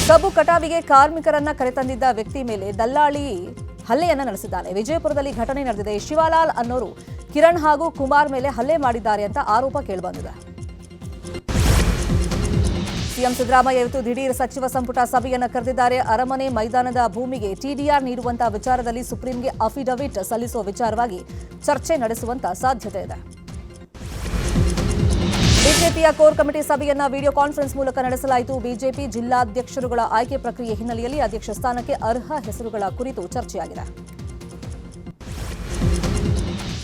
ಕಬ್ಬು ಕಟಾವಿಗೆ ಕಾರ್ಮಿಕರನ್ನ ಕರೆತಂದಿದ್ದ ವ್ಯಕ್ತಿ ಮೇಲೆ ದಲ್ಲಾಳಿ ಹಲ್ಲೆಯನ್ನ ನಡೆಸಿದ್ದಾನೆ. ವಿಜಯಪುರದಲ್ಲಿ ಘಟನೆ ನಡೆದಿದೆ. ಶಿವಲಾಲ್ ಅನ್ನೋರು ಕಿರಣ್ ಹಾಗೂ ಕುಮಾರ್ ಮೇಲೆ ಹಲ್ಲೆ ಮಾಡಿದ್ದಾರೆ ಅಂತ ಆರೋಪ ಕೇಳಿಬಂದಿದೆ. ಸಿಎಂ ಸಿದ್ದರಾಮಯ್ಯ ಇವತ್ತು ದಿಢೀರ್ ಸಚಿವ ಸಂಪುಟ ಸಭೆಯನ್ನು ಕರೆದಿದ್ದಾರೆ. ಅರಮನೆ ಮೈದಾನದ ಭೂಮಿಗೆ ಟಿಡಿಆರ್ ನೀಡುವಂತಹ ವಿಚಾರದಲ್ಲಿ ಸುಪ್ರೀಂಗೆ ಅಫಿಡವಿಟ್ ಸಲ್ಲಿಸುವ ವಿಚಾರವಾಗಿ ಚರ್ಚೆ ನಡೆಸುವಂತ ಸಾಧ್ಯತೆ ಇದೆ. ಬಿಜೆಪಿಯ ಕೋರ್ ಕಮಿಟಿ ಸಭೆಯನ್ನ ವಿಡಿಯೋ ಕಾನ್ಫರೆನ್ಸ್ ಮೂಲಕ ನಡೆಸಲಾಯಿತು. ಬಿಜೆಪಿ ಜಿಲ್ಲಾಧ್ಯಕ್ಷರುಗಳ ಆಯ್ಕೆ ಪ್ರಕ್ರಿಯೆ ಹಿನ್ನೆಲೆಯಲ್ಲಿ ಅಧ್ಯಕ್ಷ ಸ್ಥಾನಕ್ಕೆ ಅರ್ಹ ಹೆಸರುಗಳ ಕುರಿತು ಚರ್ಚೆಯಾಗಿದೆ.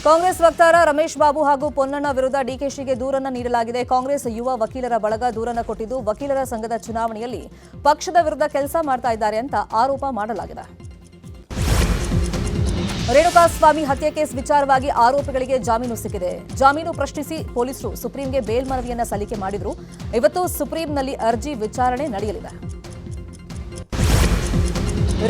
ಕಾಂಗ್ರೆಸ್ ವಕ್ತಾರ ರಮೇಶ್ ಬಾಬು ಹಾಗೂ ಪೊನ್ನಣ್ಣ ವಿರುದ್ಧ ಡಿಕೆಶಿಗೆ ದೂರನ್ನು ನೀಡಲಾಗಿದೆ. ಕಾಂಗ್ರೆಸ್ ಯುವ ವಕೀಲರ ಬಳಗ ದೂರನ್ನು ಕೊಟ್ಟಿದ್ದು ವಕೀಲರ ಸಂಘದ ಚುನಾವಣೆಯಲ್ಲಿ ಪಕ್ಷದ ವಿರುದ್ಧ ಕೆಲಸ ಮಾಡ್ತಾ ಇದ್ದಾರೆ ಅಂತ ಆರೋಪ ಮಾಡಲಾಗಿದೆ. ರೇಣುಕಾಸ್ವಾಮಿ ಹತ್ಯೆ ಕೇಸ್ ವಿಚಾರವಾಗಿ ಆರೋಪಿಗಳಿಗೆ ಜಾಮೀನು ಸಿಕ್ಕಿದೆ. ಜಾಮೀನು ಪ್ರಶ್ನಿಸಿ ಪೊಲೀಸರು ಸುಪ್ರೀಂಗೆ ಮೇಲ್ಮನವಿಯನ್ನ ಸಲ್ಲಿಕೆ ಮಾಡಿದ್ರು. ಇವತ್ತು ಸುಪ್ರೀಂನಲ್ಲಿ ಅರ್ಜಿ ವಿಚಾರಣೆ ನಡೆಯಲಿದೆ.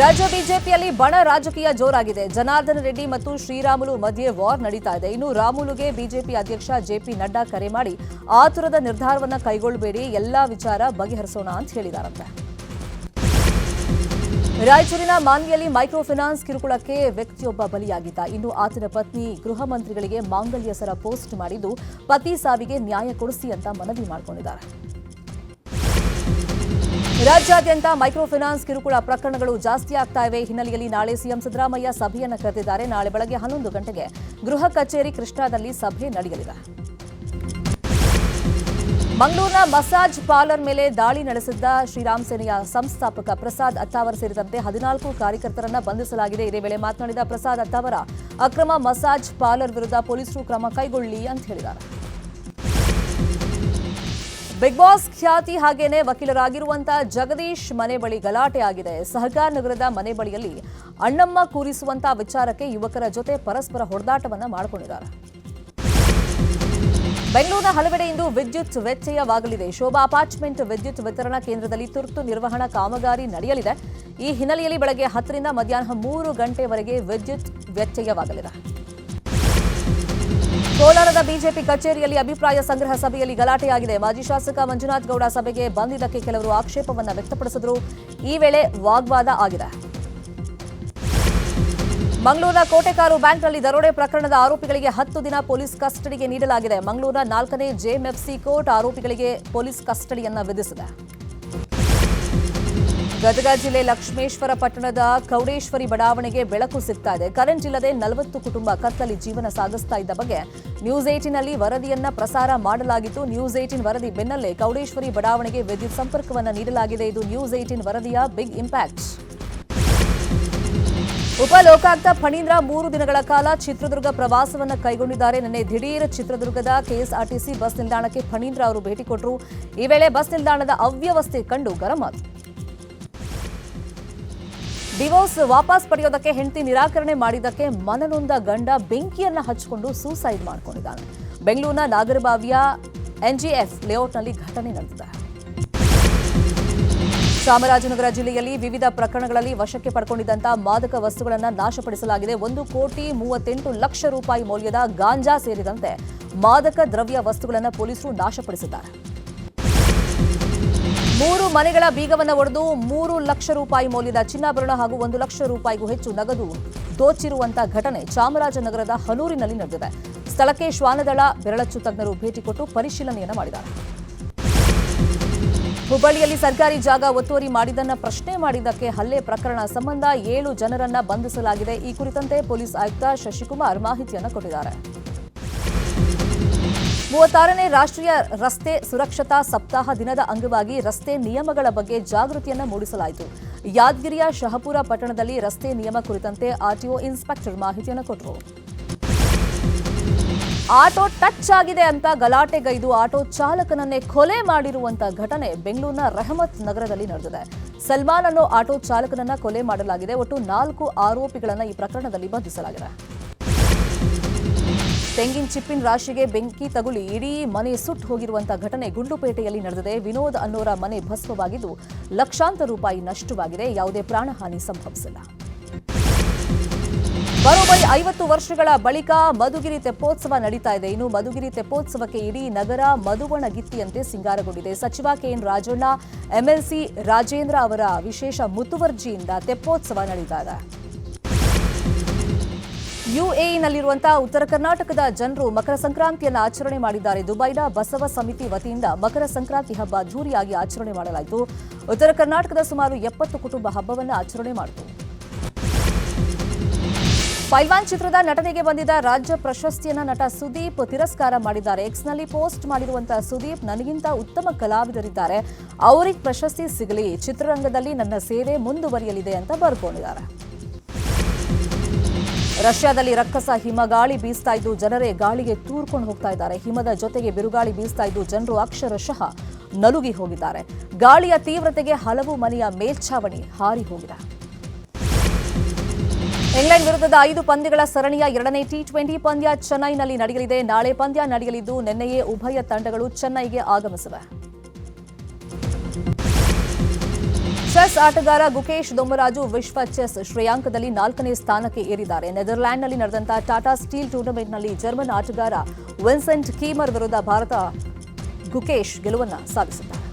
ರಾಜ್ಯ ಬಿಜೆಪಿಯಲ್ಲಿ ಬಣ ರಾಜಕೀಯ ಜೋರಾಗಿದೆ. ಜನಾರ್ದನ ರೆಡ್ಡಿ ಮತ್ತು ಶ್ರೀರಾಮುಲು ಮಧ್ಯೆ ವಾರ್ ನಡೀತಾ ಇದೆ. ಇನ್ನು ರಾಮುಲುಗೆ ಬಿಜೆಪಿ ಅಧ್ಯಕ್ಷ ಜೆಪಿ ನಡ್ಡಾ ಕರೆ ಮಾಡಿ ಆತುರದ ನಿರ್ಧಾರವನ್ನ ಕೈಗೊಳ್ಳಬೇಡಿ, ಎಲ್ಲಾ ವಿಚಾರ ಬಗೆಹರಿಸೋಣ ಅಂತ ಹೇಳಿದಾರಂತೆ. ರಾಯಚೂರಿನ ಮಾನ್ವಿಯಲ್ಲಿ ಮೈಕ್ರೋ ಫೈನಾನ್ಸ್ ಕಿರುಕುಳಕ್ಕೆ ವ್ಯಕ್ತಿಯೊಬ್ಬ ಬಲಿಯಾಗಿದ್ದ. ಇನ್ನು ಆತನ ಪತ್ನಿ ಗೃಹ ಮಂತ್ರಿಗಳಿಗೆ ಮಾಂಗಲ್ಯ ಸರ ಪೋಸ್ಟ್ ಮಾಡಿದ್ದು ಪತಿ ಸಾವಿಗೆ ನ್ಯಾಯ ಕೊಡಿಸಿ ಅಂತ ಮನವಿ ಮಾಡಿಕೊಂಡಿದ್ದಾರೆ. ರಾಜ್ಯಾದ್ಯಂತ ಮೈಕ್ರೋ ಫೈನಾನ್ಸ್ ಕಿರುಕುಳ ಪ್ರಕರಣಗಳು ಜಾಸ್ತಿ ಆಗ್ತಾ ಇವೆ. ಹಿನ್ನೆಲೆಯಲ್ಲಿ ನಾಳೆ ಸಿಎಂ ಸಿದ್ದರಾಮಯ್ಯ ಸಭೆಯನ್ನು ಕರೆದಿದ್ದಾರೆ. ನಾಳೆ ಬೆಳಗ್ಗೆ 11 ಗಂಟೆಗೆ ಗೃಹ ಕಚೇರಿ ಕೃಷ್ಣಾದಲ್ಲಿ ಸಭೆ ನಡೆಯಲಿದೆ. ಮಂಗಳೂರಿನ ಮಸಾಜ್ ಪಾರ್ಲರ್ ಮೇಲೆ ದಾಳಿ ನಡೆಸಿದ್ದ ಶ್ರೀರಾಮ್ ಸೇನೆಯ ಸಂಸ್ಥಾಪಕ ಪ್ರಸಾದ್ ಅತ್ತಾವರ್ ಸೇರಿದಂತೆ 14 ಕಾರ್ಯಕರ್ತರನ್ನ ಬಂಧಿಸಲಾಗಿದೆ. ಇದೇ ವೇಳೆ ಮಾತನಾಡಿದ ಪ್ರಸಾದ್ ಅತ್ತಾವರ ಅಕ್ರಮ ಮಸಾಜ್ ಪಾರ್ಲರ್ ವಿರುದ್ಧ ಪೊಲೀಸರು ಕ್ರಮ ಕೈಗೊಳ್ಳಿ ಅಂತ ಹೇಳಿದ್ದಾರೆ. ಬಿಗ್ ಬಾಸ್ ಖ್ಯಾತಿ ಹಾಗೇನೆ ವಕೀಲರಾಗಿರುವಂತಹ ಜಗದೀಶ್ ಮನೆ ಬಳಿ ಗಲಾಟೆ ಆಗಿದೆ. ಸಹಕಾರ ನಗರದ ಮನೆ ಬಳಿಯಲ್ಲಿ ಅಣ್ಣಮ್ಮ ಕೂರಿಸುವಂತಹ ವಿಚಾರಕ್ಕೆ ಯುವಕರ ಜೊತೆ ಪರಸ್ಪರ ಹೊಡೆದಾಟವನ್ನ ಮಾಡಿಕೊಂಡಿದ್ದಾರೆ. ಬೆಂಗಳೂರಿನ ಹಲವೆಡೆ ಇಂದು ವಿದ್ಯುತ್ ವ್ಯತ್ಯಯವಾಗಲಿದೆ. ಶೋಭಾ ಅಪಾರ್ಟ್ಮೆಂಟ್ ವಿದ್ಯುತ್ ವಿತರಣಾ ಕೇಂದ್ರದಲ್ಲಿ ತುರ್ತು ನಿರ್ವಹಣಾ ಕಾಮಗಾರಿ ನಡೆಯಲಿದೆ. ಈ ಹಿನ್ನೆಲೆಯಲ್ಲಿ ಬೆಳಗ್ಗೆ 10 ರಿಂದ ಮಧ್ಯಾಹ್ನ 3 ಗಂಟೆವರೆಗೆ ವಿದ್ಯುತ್ ವ್ಯತ್ಯಯವಾಗಲಿದೆ. ಕೋಲಾರದ ಬಿಜೆಪಿ ಕಚೇರಿಯಲ್ಲಿ ಅಭಿಪ್ರಾಯ ಸಂಗ್ರಹ ಸಭೆಯಲ್ಲಿ ಗಲಾಟೆಯಾಗಿದೆ. ಮಾಜಿ ಶಾಸಕ ಮಂಜುನಾಥ್ ಗೌಡ ಸಭೆಗೆ ಬಂದಿದ್ದಕ್ಕೆ ಕೆಲವರು ಆಕ್ಷೇಪವನ್ನು ವ್ಯಕ್ತಪಡಿಸಿದರು. ಈ ವೇಳೆ ವಾಗ್ವಾದ ಆಗಿದೆ. ಮಂಗಳೂರಿನ ಕೋಟೆಕಾರು ಬ್ಯಾಂಕ್ನಲ್ಲಿ ದರೋಡೆ ಪ್ರಕರಣದ ಆರೋಪಿಗಳಿಗೆ 10 ದಿನ ಪೊಲೀಸ್ ಕಸ್ಟಡಿಗೆ ನೀಡಲಾಗಿದೆ. ಮಂಗಳೂರಿನ 4ನೇ ಜೆಎಂಎಫ್ಸಿ ಕೋರ್ಟ್ ಆರೋಪಿಗಳಿಗೆ ಪೊಲೀಸ್ ಕಸ್ಟಡಿಯನ್ನ ವಿಧಿಸಿದೆ. ಗದಗ ಜಿಲ್ಲೆ ಲಕ್ಷ್ಮೇಶ್ವರ ಪಟ್ಟಣದ ಕೌಡೇಶ್ವರಿ ಬಡಾವಣೆಗೆ ಬೆಳಕು ಸಿಗ್ತಾ ಇದೆ. ಕರೆಂಟ್ ಇಲ್ಲದೆ 40 ಕುಟುಂಬ ಕತ್ತಲಿ ಜೀವನ ಸಾಗಿಸ್ತಾ ಇದ್ದ ಬಗ್ಗೆ ನ್ಯೂಸ್ 18ನಲ್ಲಿ ವರದಿಯನ್ನ ಪ್ರಸಾರ ಮಾಡಲಾಗಿತ್ತು. ನ್ಯೂಸ್ 18 ವರದಿ ಬೆನ್ನಲ್ಲೇ ಕೌಡೇಶ್ವರಿ ಬಡಾವಣೆಗೆ ವಿದ್ಯುತ್ ಸಂಪರ್ಕವನ್ನು ನೀಡಲಾಗಿದೆ. ಇದು ನ್ಯೂಸ್ 18 ವರದಿಯ ಬಿಗ್ ಇಂಪ್ಯಾಕ್ಟ್. ಉಪ ಲೋಕಾಯುಕ್ತ ಫಣೀಂದ್ರ 3 ದಿನಗಳ ಕಾಲ ಚಿತ್ರದುರ್ಗ ಪ್ರವಾಸವನ್ನು ಕೈಗೊಂಡಿದ್ದಾರೆ. ನಿನ್ನೆ ದಿಢೀರ್ ಚಿತ್ರದುರ್ಗದ ಕೆಎಸ್ಆರ್ಟಿಸಿ ಬಸ್ ನಿಲ್ದಾಣಕ್ಕೆ ಫಣೀಂದ್ರ ಅವರು ಭೇಟಿ ಕೊಟ್ಟರು. ಈ ವೇಳೆ ಬಸ್ ನಿಲ್ದಾಣದ ಅವ್ಯವಸ್ಥೆ ಕಂಡು ಗರಂ ಆದರು. ಡಿವೋರ್ಸ್ ವಾಪಸ್ ಪಡೆಯೋದಕ್ಕೆ ಹೆಂಡತಿ ನಿರಾಕರಣೆ ಮಾಡಿದ್ದಕ್ಕೆ ಮನನೊಂದ ಗಂಡ ಬೆಂಕಿಯನ್ನ ಹಚ್ಚಿಕೊಂಡು ಸೂಸೈಡ್ ಮಾಡಿಕೊಂಡಿದ್ದಾನೆ. ಬೆಂಗಳೂರಿನ ನಾಗರಬಾವಿಯ ಎನ್ಜಿಎಫ್ ಲೇಔಟ್ನಲ್ಲಿ ಘಟನೆ ನಡೆದಿದೆ. ಚಾಮರಾಜನಗರ ಜಿಲ್ಲೆಯಲ್ಲಿ ವಿವಿಧ ಪ್ರಕರಣಗಳಲ್ಲಿ ವಶಕ್ಕೆ ಪಡ್ಕೊಂಡಿದ್ದಂತಹ ಮಾದಕ ವಸ್ತುಗಳನ್ನು ನಾಶಪಡಿಸಲಾಗಿದೆ. 1,38,00,000 ರೂಪಾಯಿ ಮೌಲ್ಯದ ಗಾಂಜಾ ಸೇರಿದಂತೆ ಮಾದಕ ದ್ರವ್ಯ ವಸ್ತುಗಳನ್ನು ಪೊಲೀಸರು ನಾಶಪಡಿಸಿದ್ದಾರೆ. 3 ಮನೆಗಳ ಬೀಗವನ್ನು ಒಡೆದು 3 ಲಕ್ಷ ರೂಪಾಯಿ ಮೌಲ್ಯದ ಚಿನ್ನಾಭರಣ ಹಾಗೂ 1 ಲಕ್ಷ ರೂಪಾಯಿಗೂ ಹೆಚ್ಚು ನಗದು ದೋಚಿರುವಂತಹ ಘಟನೆ ಚಾಮರಾಜನಗರದ ಹನೂರಿನಲ್ಲಿ ನಡೆದಿದೆ. ಸ್ಥಳಕ್ಕೆ ಶ್ವಾನದಳ ಬೆರಳಚ್ಚು ತಜ್ಞರು ಭೇಟಿ ಕೊಟ್ಟು ಪರಿಶೀಲನೆಯನ್ನು ಮಾಡಿದ್ದಾರೆ. ಹುಬ್ಬಳ್ಳಿಯಲ್ಲಿ ಸರ್ಕಾರಿ ಜಾಗ ಒತ್ತುವರಿ ಮಾಡಿದ್ದನ್ನು ಪ್ರಶ್ನೆ ಮಾಡಿದ್ದಕ್ಕೆ ಹಲ್ಲೆ ಪ್ರಕರಣ ಸಂಬಂಧ 7 ಜನರನ್ನ ಬಂಧಿಸಲಾಗಿದೆ. ಈ ಕುರಿತಂತೆ ಪೊಲೀಸ್ ಆಯುಕ್ತ ಶಶಿಕುಮಾರ್ ಮಾಹಿತಿಯನ್ನು ಕೊಟ್ಟಿದ್ದಾರೆ. 36ನೇ ರಾಷ್ಟ್ರೀಯ ರಸ್ತೆ ಸುರಕ್ಷತಾ ಸಪ್ತಾಹ ದಿನದ ಅಂಗವಾಗಿ ರಸ್ತೆ ನಿಯಮಗಳ ಬಗ್ಗೆ ಜಾಗೃತಿಯನ್ನು ಮೂಡಿಸಲಾಯಿತು. ಯಾದಗಿರಿಯ ಶಹಪುರ ಪಟ್ಟಣದಲ್ಲಿ ರಸ್ತೆ ನಿಯಮ ಕುರಿತಂತೆ ಆರ್ಟಿಒ ಇನ್ಸ್ಪೆಕ್ಟರ್ ಮಾಹಿತಿಯನ್ನು ಕೊಟ್ಟರು. ಆಟೋ ಟಚ್ ಆಗಿದೆ ಅಂತ ಗಲಾಟೆಗೈದು ಆಟೋ ಚಾಲಕನನ್ನೇ ಕೊಲೆ ಮಾಡಿರುವಂತಹ ಘಟನೆ ಬೆಂಗಳೂರಿನ ರೆಹಮತ್ ನಗರದಲ್ಲಿ ನಡೆದಿದೆ. ಸಲ್ಮಾನ್ ಅನ್ನೋ ಆಟೋ ಚಾಲಕನನ್ನ ಕೊಲೆ ಮಾಡಲಾಗಿದೆ. ಒಟ್ಟು 4 ಆರೋಪಿಗಳನ್ನು ಈ ಪ್ರಕರಣದಲ್ಲಿ ಬಂಧಿಸಲಾಗಿದೆ. ತೆಂಗಿನ ಚಿಪ್ಪಿನ ರಾಶಿಗೆ ಬೆಂಕಿ ತಗುಲಿ ಇಡೀ ಮನೆ ಸುಟ್ಟು ಹೋಗಿರುವಂತಹ ಘಟನೆ ಗುಂಡ್ಲುಪೇಟೆಯಲ್ಲಿ ನಡೆದಿದೆ. ವಿನೋದ್ ಅನ್ನೋರ ಮನೆ ಭಸ್ಮವಾಗಿದ್ದು ಲಕ್ಷಾಂತರ ರೂಪಾಯಿ ನಷ್ಟವಾಗಿದೆ. ಯಾವುದೇ ಪ್ರಾಣಹಾನಿ ಸಂಭವಿಸಿಲ್ಲ. ಬರೋಬ್ಬರಿ 50 ವರ್ಷಗಳ ಬಳಿಕ ಮಧುಗಿರಿ ತೆಪ್ಪೋತ್ಸವ ನಡೀತಾ ಇದೆ. ಇನ್ನು ಮಧುಗಿರಿ ತೆಪ್ಪೋತ್ಸವಕ್ಕೆ ಇಡೀ ನಗರ ಮಧುವಣಗಿತ್ತಿಯಂತೆ ಸಿಂಗಾರಗೊಂಡಿದೆ. ಸಚಿವ ಕೆಎನ್ ರಾಜಣ್ಣ, ಎಂಎಲ್ಸಿ ರಾಜೇಂದ್ರ ಅವರ ವಿಶೇಷ ಮುತುವರ್ಜಿಯಿಂದ ತೆಪ್ಪೋತ್ಸವ ನಡೀತಾ ಇದೆ. ಯುಎಇನಲ್ಲಿರುವಂತಹ ಉತ್ತರ ಕರ್ನಾಟಕದ ಜನರು ಮಕರ ಸಂಕ್ರಾಂತಿಯನ್ನು ಆಚರಣೆ ಮಾಡಿದ್ದಾರೆ. ದುಬೈನ ಬಸವ ಸಮಿತಿ ವತಿಯಿಂದ ಮಕರ ಸಂಕ್ರಾಂತಿ ಹಬ್ಬ ಅದ್ದೂರಿಯಾಗಿ ಆಚರಣೆ ಮಾಡಲಾಯಿತು. ಉತ್ತರ ಕರ್ನಾಟಕದ ಸುಮಾರು 70 ಕುಟುಂಬ ಹಬ್ಬವನ್ನು ಆಚರಣೆ ಮಾಡಿತು. ಪೈಲ್ವಾನ್ ಚಿತ್ರದ ನಟನೆಗೆ ಬಂದಿದ್ದ ರಾಜ್ಯ ಪ್ರಶಸ್ತಿಯನ್ನ ನಟ ಸುದೀಪ್ ತಿರಸ್ಕಾರ ಮಾಡಿದ್ದಾರೆ. ಎಕ್ಸ್ನಲ್ಲಿ ಪೋಸ್ಟ್ ಮಾಡಿರುವಂತಹ ಸುದೀಪ್, ನನಗಿಂತ ಉತ್ತಮ ಕಲಾವಿದರಿದ್ದಾರೆ, ಅವರಿಗೆ ಪ್ರಶಸ್ತಿ ಸಿಗಲಿ, ಚಿತ್ರರಂಗದಲ್ಲಿ ನನ್ನ ಸೇವೆ ಮುಂದುವರಿಯಲಿದೆ ಅಂತ ಬರ್ಕೊಂಡಿದ್ದಾರೆ. ರಷ್ಯಾದಲ್ಲಿ ರಕ್ಕಸ ಹಿಮಗಾಳಿ ಬೀಸ್ತಾ ಇದ್ದು ಜನರೇ ಗಾಳಿಗೆ ತೂರ್ಕೊಂಡು ಹೋಗ್ತಾ ಇದ್ದಾರೆ. ಹಿಮದ ಜೊತೆಗೆ ಬಿರುಗಾಳಿ ಬೀಸ್ತಾ ಇದ್ದು ಜನರು ಅಕ್ಷರಶಃ ನಲುಗಿ ಹೋಗಿದ್ದಾರೆ. ಗಾಳಿಯ ತೀವ್ರತೆಗೆ ಹಲವು ಮನೆಯ ಮೇಲ್ಛಾವಣಿ ಹಾರಿ ಹೋಗಿದೆ. ಇಂಗ್ಲೆಂಡ್ ವಿರುದ್ಧದ 5 ಪಂದ್ಯಗಳ ಸರಣಿಯ 2ನೇ ಟಿ20 ಪಂದ್ಯ ಚೆನ್ನೈನಲ್ಲಿ ನಡೆಯಲಿದೆ. ನಾಳೆ ಪಂದ್ಯ ನಡೆಯಲಿದ್ದು ನಿನ್ನೆಯೇ ಉಭಯ ತಂಡಗಳು ಚೆನ್ನೈಗೆ ಆಗಮಿಸಿವೆ. ಚೆಸ್ ಆಟಗಾರ ಗುಕೇಶ್ ದೊಮ್ಮರಾಜು ವಿಶ್ವ ಚೆಸ್ ಶ್ರೇಯಾಂಕದಲ್ಲಿ 4ನೇ ಸ್ಥಾನಕ್ಕೆ ಏರಿದ್ದಾರೆ. ನೆದರ್ಲ್ಯಾಂಡ್ನಲ್ಲಿ ನಡೆದಂತಹ ಟಾಟಾ ಸ್ಟೀಲ್ ಟೂರ್ನಮೆಂಟ್ನಲ್ಲಿ ಜರ್ಮನ್ ಆಟಗಾರ ವಿನ್ಸೆಂಟ್ ಕೀಮರ್ ವಿರುದ್ಧ ಭಾರತ ಗುಕೇಶ್ ಗೆಲುವನ್ನು ಸಾಧಿಸಿದ್ದಾರೆ.